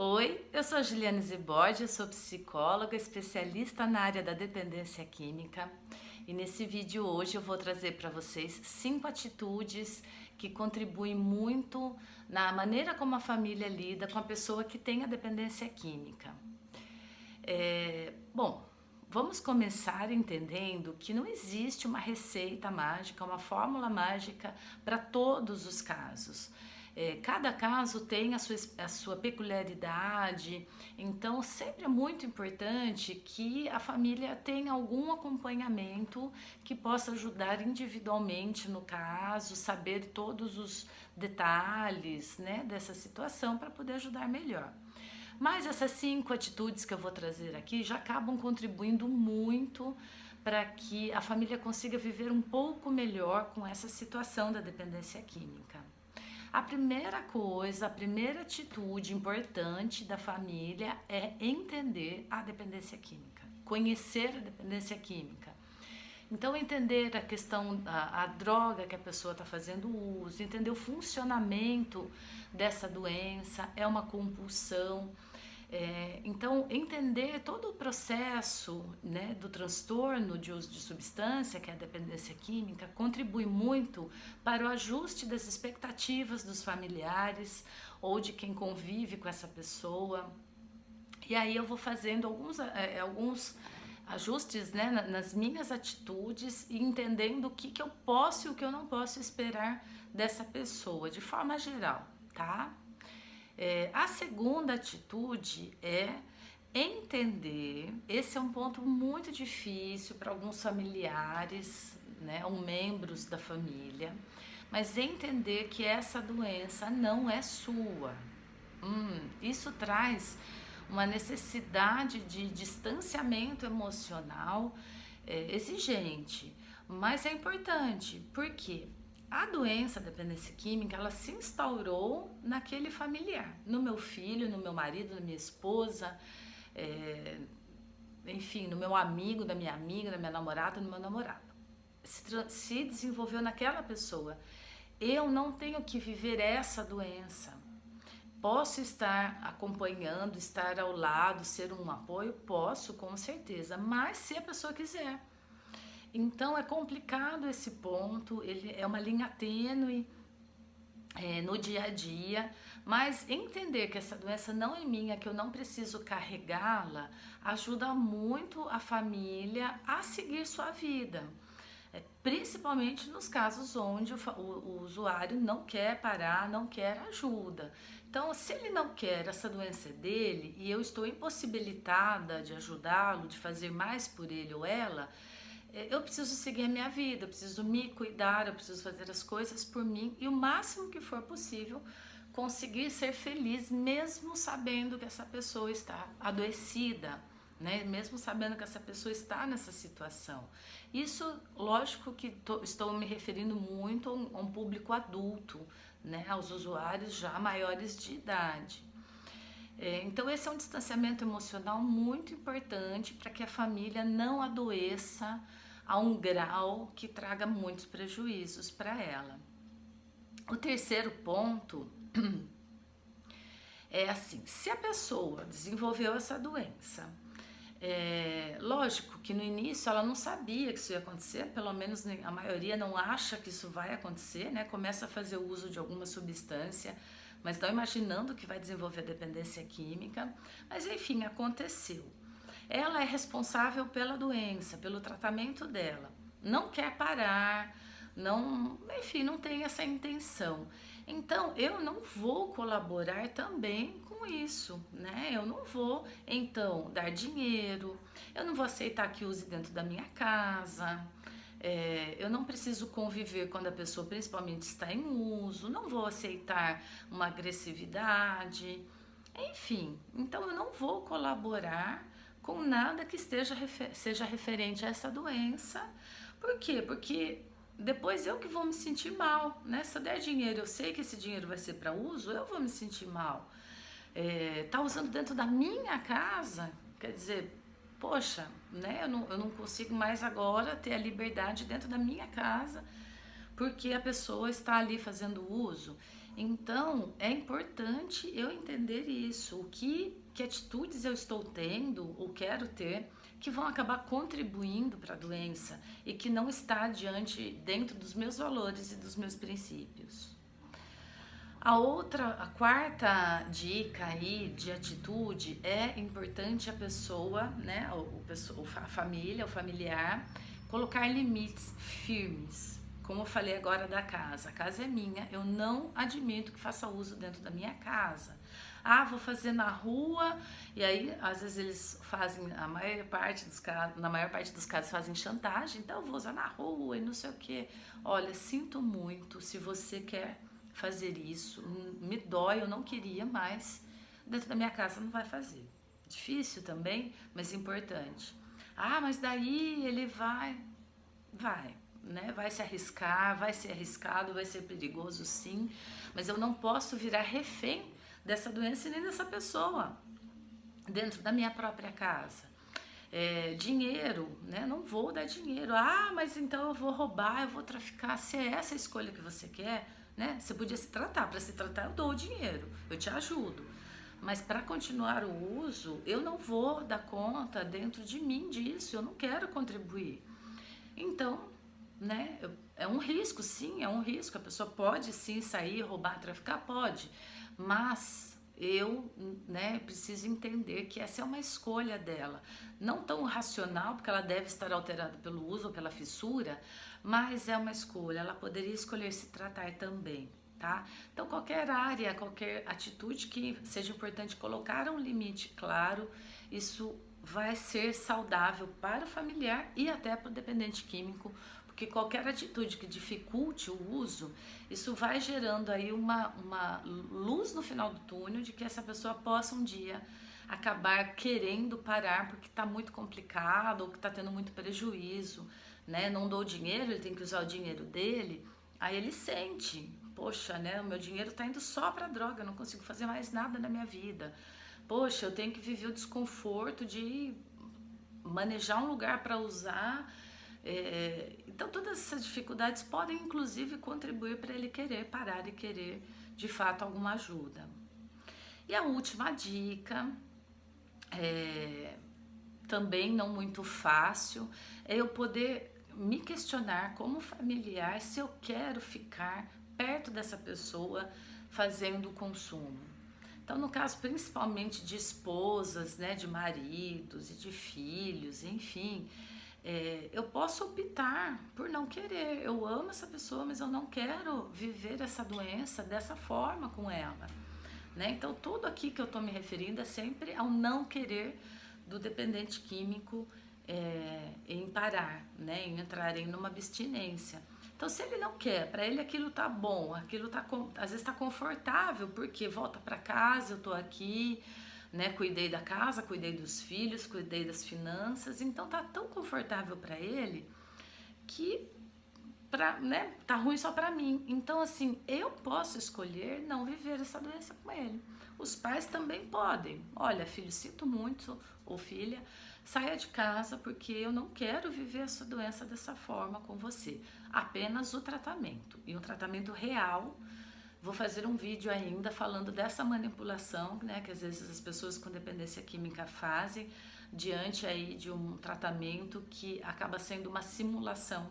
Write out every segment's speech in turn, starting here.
Oi, eu sou Juliane Zibord, eu sou psicóloga, especialista na área da dependência química. E nesse vídeo hoje eu vou trazer para vocês 5 atitudes que contribuem muito na maneira como a família lida com a pessoa que tem a dependência química. Bom, vamos começar entendendo que não existe uma receita mágica, uma fórmula mágica para todos os casos. Cada caso tem a sua peculiaridade, então sempre é muito importante que a família tenha algum acompanhamento que possa ajudar individualmente no caso, saber todos os detalhes, né, dessa situação para poder ajudar melhor. Mas essas 5 atitudes que eu vou trazer aqui já acabam contribuindo muito para que a família consiga viver um pouco melhor com essa situação da dependência química. A primeira coisa, a primeira atitude importante da família é entender a dependência química, conhecer a dependência química. Então, entender a questão, a droga que a pessoa está fazendo uso, entender o funcionamento dessa doença, é uma compulsão. Então, entender todo o processo, né, do transtorno de uso de substância, que é a dependência química, contribui muito para o ajuste das expectativas dos familiares ou de quem convive com essa pessoa. E aí eu vou fazendo alguns ajustes, né, nas minhas atitudes e entendendo o que eu posso e o que eu não posso esperar dessa pessoa, de forma geral, tá? A segunda atitude é entender, esse é um ponto muito difícil para alguns familiares, né, ou membros da família, mas entender que essa doença não é sua. Isso traz uma necessidade de distanciamento emocional exigente, mas é importante, porque a doença, a dependência química, ela se instaurou naquele familiar, no meu filho, no meu marido, na minha esposa, é, enfim, no meu amigo, da minha amiga, da minha namorada, no meu namorado. Se desenvolveu naquela pessoa. Eu não tenho que viver essa doença. Posso estar acompanhando, estar ao lado, ser um apoio? Posso, com certeza, mas se a pessoa quiser. Então é complicado esse ponto, ele é uma linha tênue no dia a dia, mas entender que essa doença não é minha, que eu não preciso carregá-la, ajuda muito a família a seguir sua vida. Principalmente nos casos onde o usuário não quer parar, não quer ajuda. Então, se ele não quer, essa doença é dele e eu estou impossibilitada de ajudá-lo, de fazer mais por ele ou ela, eu preciso seguir a minha vida, eu preciso me cuidar, eu preciso fazer as coisas por mim e o máximo que for possível conseguir ser feliz, mesmo sabendo que essa pessoa está adoecida, né? Mesmo sabendo que essa pessoa está nessa situação. Isso, lógico que estou me referindo muito a um público adulto, né? Aos usuários já maiores de idade. Então esse é um distanciamento emocional muito importante para que a família não adoeça a um grau que traga muitos prejuízos para ela. O terceiro ponto é assim, se a pessoa desenvolveu essa doença, lógico que no início ela não sabia que isso ia acontecer, pelo menos a maioria não acha que isso vai acontecer, né? Começa a fazer o uso de alguma substância, mas não imaginando que vai desenvolver dependência química, mas enfim, aconteceu. Ela é responsável pela doença, pelo tratamento dela, não quer parar, não, enfim, não tem essa intenção. Então, eu não vou colaborar também com isso, né? Eu não vou, então, dar dinheiro, eu não vou aceitar que use dentro da minha casa, eu não preciso conviver quando a pessoa principalmente está em uso, não vou aceitar uma agressividade, enfim, então eu não vou colaborar com nada que seja referente a essa doença. Por quê? Porque depois eu que vou me sentir mal, né? Se eu der dinheiro, eu sei que esse dinheiro vai ser para uso, eu vou me sentir mal. Tá usando dentro da minha casa, quer dizer, poxa, né? Eu não consigo mais agora ter a liberdade dentro da minha casa porque a pessoa está ali fazendo uso. Então, é importante eu entender isso, que atitudes eu estou tendo ou quero ter que vão acabar contribuindo para a doença e que não está dentro dos meus valores e dos meus princípios. A quarta dica aí de atitude é importante a pessoa, né, a família, o familiar, colocar limites firmes. Como eu falei agora da casa, a casa é minha, eu não admito que faça uso dentro da minha casa. Ah, vou fazer na rua, e aí às vezes eles fazem, na maior parte dos casos fazem chantagem, então eu vou usar na rua e não sei o que. Olha, sinto muito se você quer fazer isso, me dói, eu não queria, mas dentro da minha casa não vai fazer. Difícil também, mas importante. Ah, mas daí ele vai, né? Vai se arriscar, vai ser arriscado, vai ser perigoso sim, mas eu não posso virar refém dessa doença e nem dessa pessoa dentro da minha própria casa. Dinheiro, né? Não vou dar dinheiro. Ah, mas então eu vou roubar, eu vou traficar. Se é essa a escolha que você quer, né? Você podia se tratar. Para se tratar, eu dou o dinheiro, eu te ajudo. Mas para continuar o uso, eu não vou dar conta dentro de mim disso. Eu não quero contribuir. Então, né? É um risco, sim, é um risco. A pessoa pode sim sair, roubar, traficar, pode. Mas eu, né, preciso entender que essa é uma escolha dela, não tão racional, porque ela deve estar alterada pelo uso ou pela fissura, mas é uma escolha, ela poderia escolher se tratar também, tá? Então qualquer área, qualquer atitude que seja importante colocar um limite claro, isso vai ser saudável para o familiar e até para o dependente químico, porque qualquer atitude que dificulte o uso, isso vai gerando aí uma luz no final do túnel de que essa pessoa possa um dia acabar querendo parar porque está muito complicado ou que está tendo muito prejuízo, né? Não dou dinheiro, ele tem que usar o dinheiro dele, aí ele sente, poxa, né? O meu dinheiro está indo só para droga, eu não consigo fazer mais nada na minha vida. Poxa, eu tenho que viver o desconforto de manejar um lugar para usar. Então, todas essas dificuldades podem, inclusive, contribuir para ele querer parar e querer, de fato, alguma ajuda. E a última dica, também não muito fácil, é eu poder me questionar como familiar se eu quero ficar perto dessa pessoa fazendo o consumo. Então, no caso principalmente de esposas, né, de maridos e de filhos, enfim, eu posso optar por não querer. Eu amo essa pessoa, mas eu não quero viver essa doença dessa forma com ela, né? Então, tudo aqui que eu estou me referindo é sempre ao não querer do dependente químico em parar, né? Em entrar em uma abstinência. Então, se ele não quer, para ele aquilo tá bom, aquilo tá às vezes tá confortável, porque volta para casa, eu tô aqui, né? Cuidei da casa, cuidei dos filhos, cuidei das finanças, então tá tão confortável para ele que né, tá ruim só para mim. Então, assim, eu posso escolher não viver essa doença com ele. Os pais também podem. Olha, filho, sinto muito, ou filha, saia de casa porque eu não quero viver essa doença dessa forma com você. Apenas o tratamento, e um tratamento real. Vou fazer um vídeo ainda falando dessa manipulação, né, que às vezes as pessoas com dependência química fazem diante aí de um tratamento que acaba sendo uma simulação,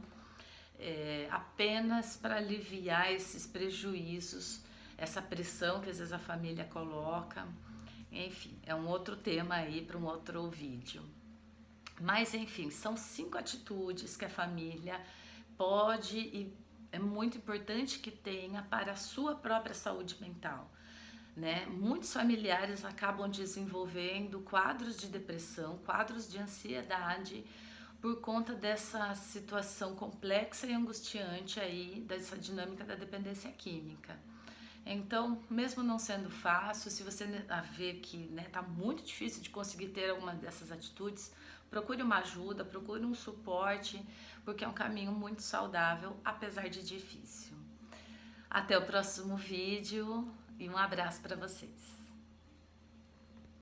apenas para aliviar esses prejuízos, essa pressão que às vezes a família coloca. Enfim, é um outro tema aí para um outro vídeo. Mas enfim, são 5 atitudes que a família pode e é muito importante que tenha para a sua própria saúde mental, né? Muitos familiares acabam desenvolvendo quadros de depressão, quadros de ansiedade por conta dessa situação complexa e angustiante aí, dessa dinâmica da dependência química. Então, mesmo não sendo fácil, se você vê que tá muito difícil de conseguir ter alguma dessas atitudes, procure uma ajuda, procure um suporte, porque é um caminho muito saudável, apesar de difícil. Até o próximo vídeo e um abraço para vocês.